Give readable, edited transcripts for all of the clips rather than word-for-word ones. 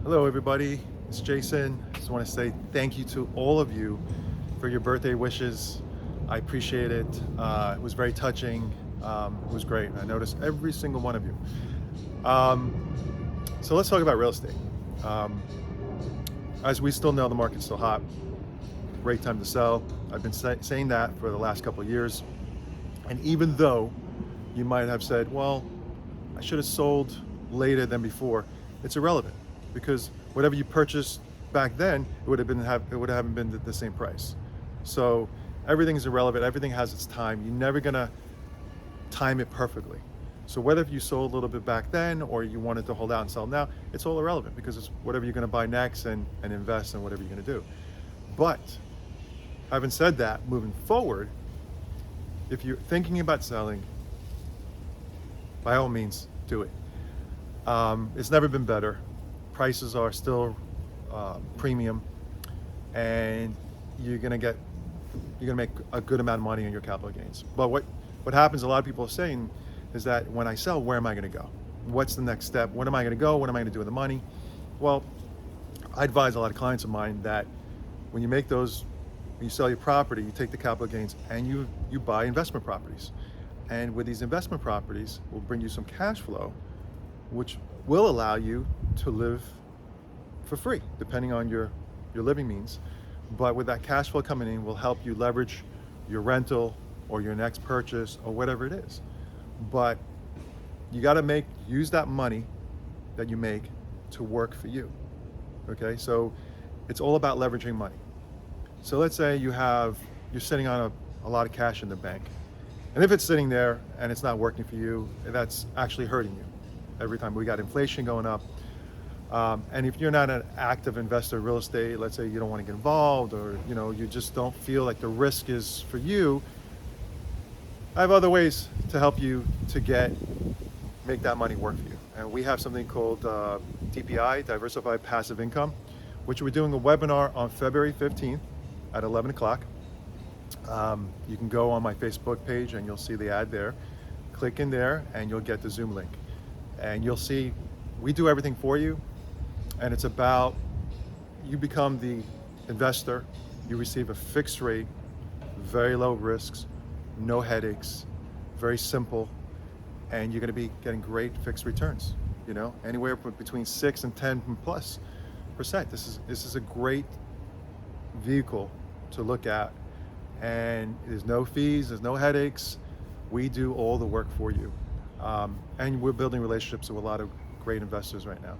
Hello everybody, it's Jason. Just want to say thank you to all of you for your birthday wishes. I appreciate it. It was very touching. It was great. I noticed every single one of you. Um, so let's talk about real estate. Um, as we still know, the market's still hot. Great time to sell. I've been saying that for the last couple of years. And even though you might have said, well, I should have sold later than before, it's irrelevant because whatever you purchased back then, it would haven't been the same price. So everything is irrelevant. Everything has its time. You're never gonna time it perfectly. So whether you sold a little bit back then or you wanted to hold out and sell now, it's all irrelevant because it's whatever you're gonna buy next and invest in whatever you're gonna do. But having said that, moving forward, if you're thinking about selling, by all means, do it. It's never been better. Prices are still premium, and you're gonna make a good amount of money on your capital gains. But what happens? A lot of people are saying is that when I sell, where am I gonna go? What's the next step? When am I gonna go? What am I gonna do with the money? Well, I advise a lot of clients of mine that when you sell your property, you take the capital gains and you buy investment properties. And with these investment properties will bring you some cash flow, which will allow you to live for free, depending on your living means. But with that cash flow coming in will help you leverage your rental or your next purchase or whatever it is. But you gotta use that money that you make to work for you, okay? So it's all about leveraging money. So let's say you're sitting on a lot of cash in the bank. And if it's sitting there and it's not working for you, that's actually hurting you every time. We got inflation going up. And if you're not an active investor in real estate, let's say you don't want to get involved or you just don't feel like the risk is for you, I have other ways to help you to make that money work for you. And we have something called DPI, Diversified Passive Income, which we're doing a webinar on February 15th at 11 o'clock. You can go on my Facebook page and you'll see the ad there. Click in there and you'll get the Zoom link. And you'll see we do everything for you. And it's about you become the investor. You receive a fixed rate, very low risks, no headaches, very simple. And you're going to be getting great fixed returns, anywhere between 6 and 10+%. This is a great vehicle to look at. And there's no fees, there's no headaches. We do all the work for you. And we're building relationships with a lot of great investors right now.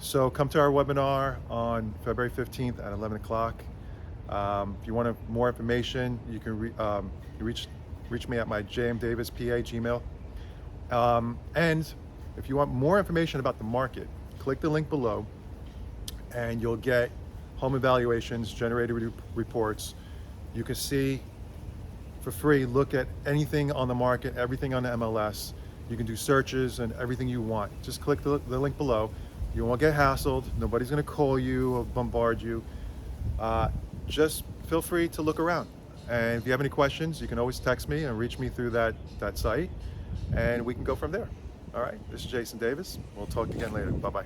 So come to our webinar on February 15th at 11 o'clock. If you want more information, you can reach me at my jmdavispa Gmail. And if you want more information about the market, click the link below and you'll get home evaluations, generated reports. You can see for free, look at anything on the market, everything on the MLS. You can do searches and everything you want. Just click the link below. You won't get hassled. Nobody's gonna call you or bombard you. Just feel free to look around. And if you have any questions, you can always text me and reach me through that site and we can go from there. All right, this is Jason Davis. We'll talk again later. Bye-bye.